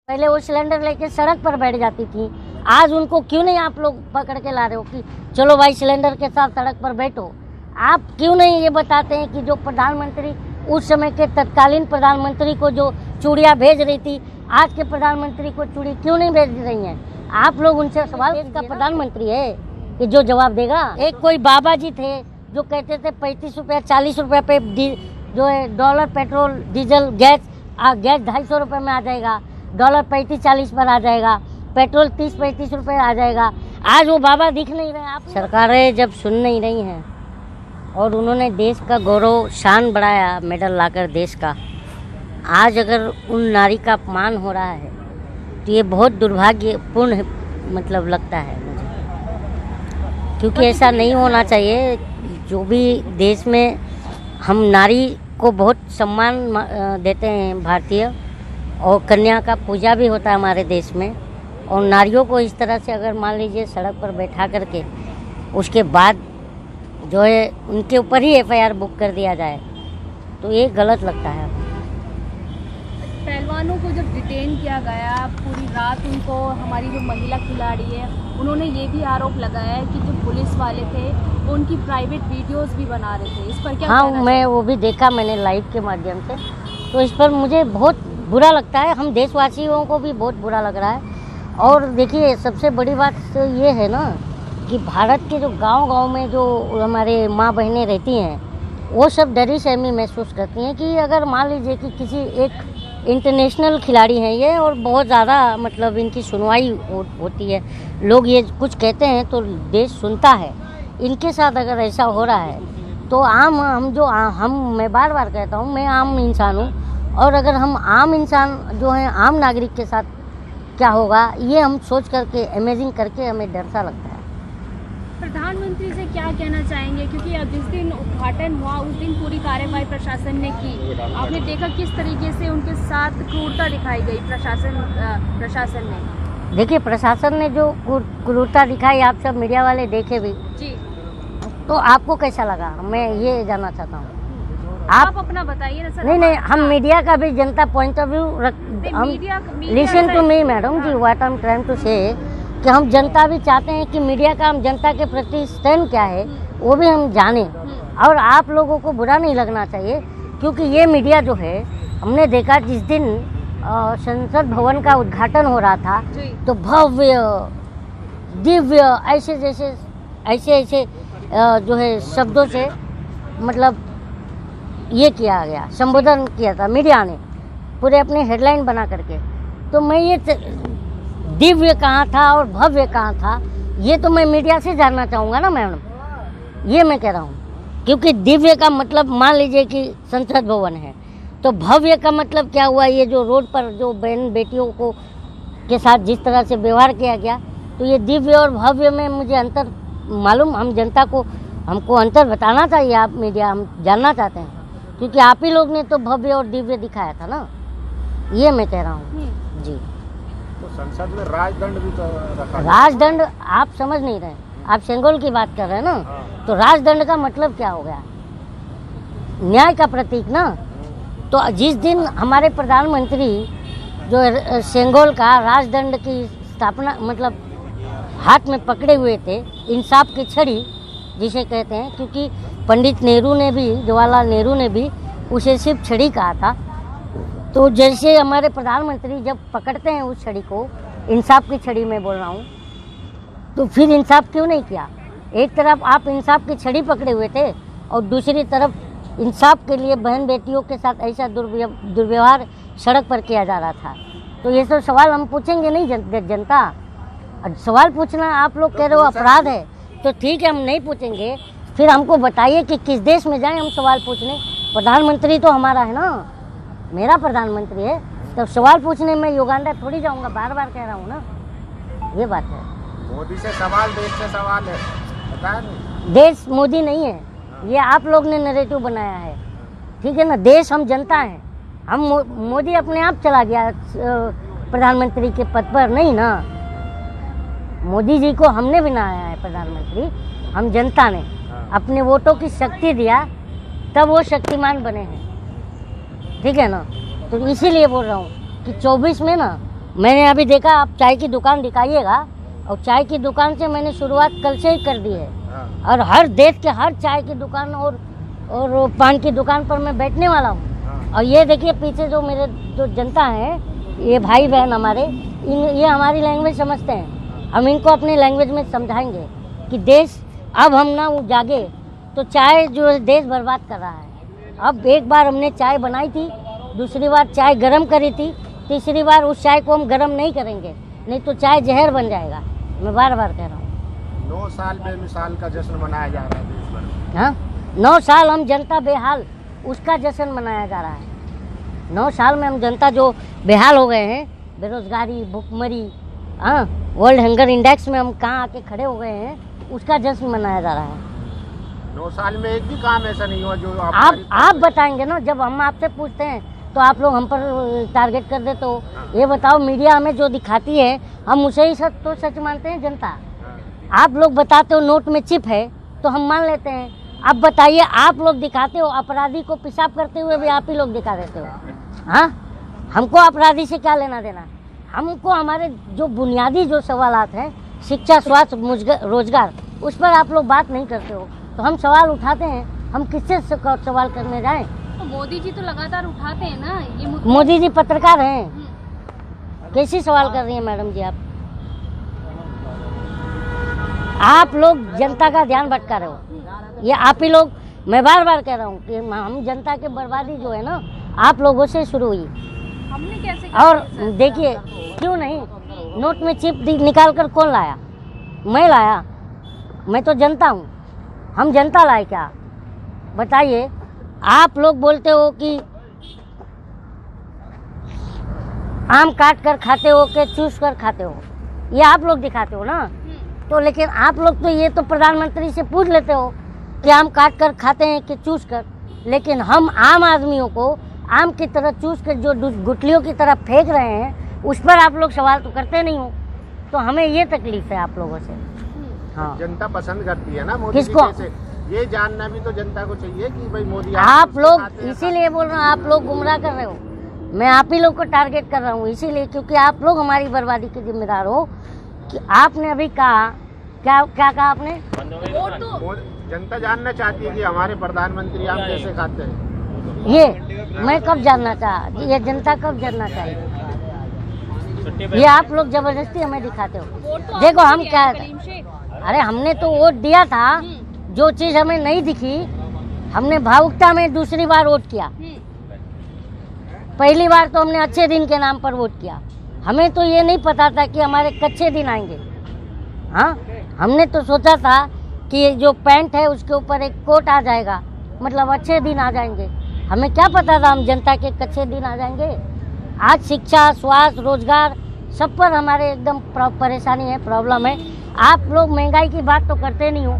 पहले वो सिलेंडर लेके सड़क पर बैठ जाती थी, आज उनको क्यों नहीं आप लोग पकड़ के ला रहे हो कि चलो भाई सिलेंडर के साथ सड़क पर बैठो। आप क्यों नहीं ये बताते हैं कि जो प्रधानमंत्री उस समय के तत्कालीन प्रधानमंत्री को जो चूड़ियाँ भेज रही थी, आज के प्रधानमंत्री को चूड़ी क्यों नहीं भेज रही हैं? आप लोग उनसे सवाल, देश का प्रधानमंत्री है कि जो जवाब देगा। एक कोई बाबा जी थे जो कहते थे 35 रुपये 40 रुपये पे जो है डॉलर पेट्रोल डीजल गैस 250 रुपये में आ जाएगा, डॉलर 35-40 पर आ जाएगा, पेट्रोल 30-35 रुपये आ जाएगा। आज वो बाबा दिख नहीं रहे। आप सरकारें जब सुन नहीं रही हैं और उन्होंने देश का गौरव शान बढ़ाया मेडल लाकर देश का, आज अगर उन नारी का अपमान हो रहा है तो ये बहुत दुर्भाग्यपूर्ण मतलब लगता है मुझे, क्योंकि ऐसा नहीं होना चाहिए। जो भी देश में हम नारी को बहुत सम्मान देते हैं भारतीय, और कन्या का पूजा भी होता है हमारे देश में, और नारियों को इस तरह से अगर मान लीजिए सड़क पर बैठा करके उसके बाद जो है उनके ऊपर ही एफआईआर बुक कर दिया जाए तो ये गलत लगता है। पहलवानों को जब डिटेन किया गया पूरी रात, उनको हमारी जो महिला खिलाड़ी है उन्होंने ये भी आरोप लगाया है कि जो पुलिस वाले थे वो उनकी प्राइवेट वीडियोस भी बना रहे थे। इस पर क्या कहना चाहिए? मैं वो भी देखा मैंने लाइव के माध्यम से, तो इस पर मुझे बहुत बुरा लगता है। हम देशवासियों को भी बहुत बुरा लग रहा है। और देखिए सबसे बड़ी बात तो ये है ना कि भारत के जो गांव-गांव में जो हमारे माँ बहनें रहती हैं वो सब डरी सहमी महसूस करती हैं कि अगर मान लीजिए कि किसी एक इंटरनेशनल खिलाड़ी हैं ये, और बहुत ज़्यादा मतलब इनकी सुनवाई होती है, लोग ये कुछ कहते हैं तो देश सुनता है। इनके साथ अगर ऐसा हो रहा है तो मैं बार बार कहता हूँ, मैं आम इंसान हूँ, और अगर हम आम इंसान जो हैं आम नागरिक के साथ क्या होगा ये हम सोच करके इमेजिन करके हमें डर सा लगता है। प्रधानमंत्री से क्या कहना चाहेंगे, क्योंकि अब जिस दिन उद्घाटन हुआ उस दिन पूरी कार्यवाही प्रशासन ने की, आपने देखा किस तरीके से उनके साथ क्रूरता दिखाई गई प्रशासन ने। देखिए प्रशासन ने जो क्रूरता दिखाई आप सब मीडिया वाले देखे भी जी, तो आपको कैसा लगा, मैं ये जानना चाहता हूँ। आप अपना बताइए ना सर। नहीं हम मीडिया का भी जनता point of view listen to me madam ji, what I am trying to say कि हम जनता भी चाहते हैं कि मीडिया का हम जनता के प्रति स्टैंड क्या है वो भी हम जाने, और आप लोगों को बुरा नहीं लगना चाहिए। क्योंकि ये मीडिया जो है, हमने देखा जिस दिन संसद भवन का उद्घाटन हो रहा था तो भव्य दिव्य ऐसे जो है शब्दों से मतलब ये किया गया, संबोधन किया था मीडिया ने पूरे अपने हेडलाइन बना करके। तो मैं ये दिव्य कहाँ था और भव्य कहाँ था ये तो मैं मीडिया से जानना चाहूँगा ना मैडम, ये मैं कह रहा हूँ। क्योंकि दिव्य का मतलब मान लीजिए कि संसद भवन है, तो भव्य का मतलब क्या हुआ, ये जो रोड पर जो बहन बेटियों को के साथ जिस तरह से व्यवहार किया गया, तो ये दिव्य और भव्य में मुझे अंतर मालूम, हम जनता को हमको अंतर बताना चाहिए। आप मीडिया हम जानना चाहते हैं, क्योंकि आप ही लोग ने तो भव्य और दिव्य दिखाया था ना, ये मैं कह रहा हूँ जी। तो संसद में राजदंड भी तो रखा, राजदंड आप समझ नहीं रहे, आप सेंगोल की बात कर रहे हैं ना। तो राजदंड का मतलब क्या हो गया, न्याय का प्रतीक ना। तो जिस दिन हमारे प्रधानमंत्री जो सेंगोल का राजदंड की स्थापना मतलब हाथ में पकड़े हुए थे, इंसाफ की छड़ी जिसे कहते हैं, क्योंकि पंडित नेहरू ने भी, जवाहरलाल नेहरू ने भी उसे सिर्फ छड़ी कहा था। तो जैसे हमारे प्रधानमंत्री जब पकड़ते हैं उस छड़ी को, इंसाफ की छड़ी में बोल रहा हूँ, तो फिर इंसाफ क्यों नहीं किया? एक तरफ आप इंसाफ की छड़ी पकड़े हुए थे और दूसरी तरफ इंसाफ के लिए बहन बेटियों के साथ ऐसा दुर्व्यवहार सड़क पर किया जा रहा था। तो ये सब सवाल हम पूछेंगे नहीं जनता। सवाल पूछना आप लोग कह रहे हो अपराध है, तो ठीक है हम नहीं पूछेंगे, फिर हमको बताइए कि किस देश में जाएं हम सवाल पूछने। प्रधानमंत्री तो हमारा है ना, मेरा प्रधानमंत्री है, तो सवाल पूछने में युगांडा थोड़ी जाऊंगा, बार बार कह रहा हूँ ना, ये बात है। मोदी से सवाल, देश से सवाल है, पता नहीं। देश मोदी नहीं है, ये आप लोग ने नैरेटिव बनाया है, ठीक है ना। देश हम जनता हैं, हम मोदी अपने आप चला गया प्रधानमंत्री के पद पर नहीं ना, मोदी जी को हमने बनाया है प्रधानमंत्री, हम जनता ने अपने वोटों की शक्ति दिया तब वो शक्तिमान बने हैं, ठीक है ना। तो इसीलिए बोल रहा हूँ कि 24 में ना मैंने अभी देखा, आप चाय की दुकान दिखाइएगा, और चाय की दुकान से मैंने शुरुआत कल से ही कर दी है। और हर देश के हर चाय की दुकान और पान की दुकान पर मैं बैठने वाला हूँ। और ये देखिए पीछे जो मेरे जो जनता है, ये भाई बहन हमारे, ये हमारी लैंग्वेज समझते हैं। हम इनको अपनी लैंग्वेज में समझाएंगे कि देश अब हम ना वो जागे, तो चाय जो है देश बर्बाद कर रहा है। अब एक बार हमने चाय बनाई थी, दूसरी बार चाय गरम करी थी, तीसरी बार उस चाय को हम गरम नहीं करेंगे, नहीं तो चाय जहर बन जाएगा। मैं बार बार कह रहा हूँ। 9 साल बेमिसाल का जश्न मनाया जा रहा है देश भर में। हाँ, 9 साल हम जनता बेहाल, उसका जश्न मनाया जा रहा है। 9 साल में हम जनता जो बेहाल हो गए हैं, बेरोजगारी, भुखमरी, हाँ, वर्ल्ड हंगर इंडेक्स में हम कहाँ आके खड़े हो गए हैं, उसका जश्न मनाया जा रहा है। 9 साल में एक भी काम ऐसा नहीं हुआ जो आप बताएंगे ना। जब हम आपसे पूछते हैं तो आप लोग हम पर टारगेट कर देते हो। ये बताओ, मीडिया हमें जो दिखाती है हम उसे ही सच मानते हैं जनता। आप लोग बताते हो नोट में चिप है तो हम मान लेते हैं। अब बताइए, आप लोग दिखाते हो अपराधी को पेशाब करते हुए भी आप ही लोग दिखा देते हो। हाँ, हमको अपराधी से क्या लेना देना? हमको हमारे जो बुनियादी जो सवालात हैं, शिक्षा, स्वास्थ्य, रोजगार, उस पर आप लोग बात नहीं करते हो। तो हम सवाल उठाते हैं, हम किससे सवाल करने जाएं? तो मोदी जी तो लगातार उठाते हैं ना ये मुद्दे। मोदी जी पत्रकार हैं, कैसी सवाल कर रही हैं मैडम जी? आप लोग जनता का ध्यान भटका रहे हो। ये आप ही लोग, मैं बार बार कह रहा हूँ कि हम जनता की बर्बादी जो है ना, आप लोगों से शुरू हुई। हमने कैसे? और देखिए, क्यों नहीं, नोट में चिप निकाल कर कौन लाया? मैं लाया, मैं तो जनता हूँ। हम जनता लाए क्या? बताइए। आप लोग बोलते हो कि आम काट कर खाते हो कि चूस कर खाते हो, ये आप लोग दिखाते हो ना। तो लेकिन आप लोग तो ये तो प्रधानमंत्री से पूछ लेते हो कि आम काट कर खाते हैं कि चूस कर, लेकिन हम आम आदमियों को आम की तरह चूस कर जो गुठलियों की तरह फेंक रहे हैं, उस पर आप लोग सवाल तो करते नहीं हो। तो हमें ये तकलीफ है आप लोगों से। हाँ, जनता पसंद करती है ना मोदी किसको? जी। ये जानना भी तो जनता को चाहिए कि भाई मोदी आप लोग, इसीलिए बोल रहा हूँ, आप लोग गुमराह कर रहे हो। मैं आप ही लोग को टारगेट कर रहा हूँ इसीलिए, क्योंकि आप लोग हमारी बर्बादी के जिम्मेदार हो। कि आपने अभी कहा, क्या कहा आपने? जनता जानना चाहती है कि हमारे प्रधानमंत्री आम कैसे खाते हैं। ये मैं कब जानना चाहा? ये जनता कब जानना चाहिए? ये आप लोग जबरदस्ती हमें दिखाते हो। देखो हम क्या, अरे हमने तो वोट दिया था, जो चीज हमें नहीं दिखी हमने भावुकता में दूसरी बार वोट किया। पहली बार तो हमने अच्छे दिन के नाम पर वोट किया। हमें तो ये नहीं पता था कि हमारे कच्चे दिन आएंगे। हाँ, हमने तो सोचा था कि जो पैंट है उसके ऊपर एक कोट आ जाएगा, मतलब अच्छे दिन आ जाएंगे। हमें क्या पता था हम जनता के कच्चे दिन आ जाएंगे। आज शिक्षा, स्वास्थ्य, रोजगार सब पर हमारे एकदम परेशानी है, प्रॉब्लम है। आप लोग महंगाई की बात तो करते नहीं हो।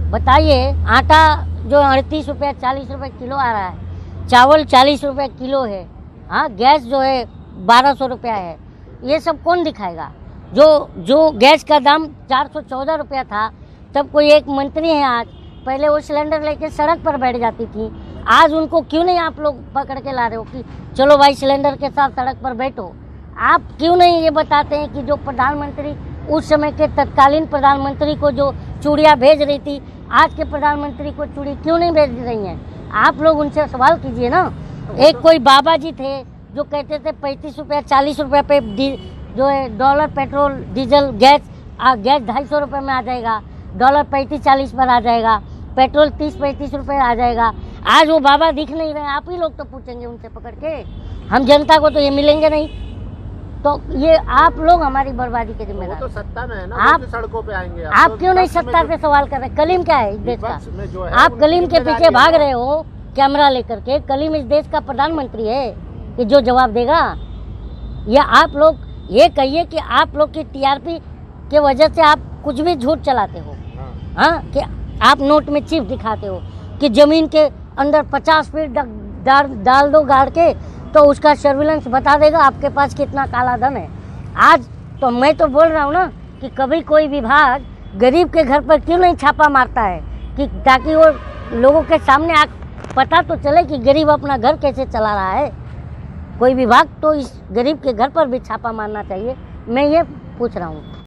बताइए, आटा जो 38 रुपये 40 रुपये किलो आ रहा है, चावल 40 रुपये किलो है, हाँ, गैस जो है 1200 रुपया है, ये सब कौन दिखाएगा? जो गैस का दाम 414 रुपया था, तब कोई एक मंत्री है आज, पहले वो सिलेंडर लेके सड़क पर बैठ जाती थी। आज उनको क्यों नहीं आप लोग पकड़ के ला रहे हो कि चलो भाई सिलेंडर के साथ सड़क पर बैठो? आप क्यों नहीं ये बताते हैं कि जो प्रधानमंत्री, उस समय के तत्कालीन प्रधानमंत्री को जो चूड़ियाँ भेज रही थी, आज के प्रधानमंत्री को चूड़ी क्यों नहीं भेज रही हैं? आप लोग उनसे सवाल कीजिए ना। एक कोई बाबा जी थे जो कहते थे 35 रुपये 40 रुपये पे जो है डॉलर पेट्रोल, डीजल, गैस 250 रुपये में आ जाएगा, डॉलर 35-40 पर आ जाएगा, पेट्रोल 30-35 रुपये आ जाएगा। आज वो बाबा दिख नहीं रहे। आप ही लोग तो पूछेंगे उनसे पकड़ के, हम जनता को तो ये मिलेंगे नहीं। तो ये आप लोग हमारी बर्बादी के जिम्मेदार। तो सत्ता में है ना, आप सड़कों पे आएंगे। आप क्यों नहीं सत्ता पे सवाल कर रहे? कलीम क्या है इस देश का? आप कलीम के पीछे भाग रहे हो कैमरा लेकर के। कलीम इस देश का प्रधानमंत्री है कि जो जवाब देगा। या आप लोग ये कहिए कि आप लोग की टीआरपी के वजह से आप कुछ भी झूठ चलाते हो। हाँ, कि आप नोट में चिप दिखाते हो कि जमीन के अंदर 50 फीट डाल दो गाड़ के, तो उसका सर्विलेंस बता देगा आपके पास कितना काला धन है। आज तो मैं तो बोल रहा हूँ ना कि कभी कोई विभाग गरीब के घर पर क्यों नहीं छापा मारता है, कि ताकि वो लोगों के सामने पता तो चले कि गरीब अपना घर कैसे चला रहा है। कोई विभाग तो इस गरीब के घर पर भी छापा मारना चाहिए। मैं ये पूछ रहा हूँ।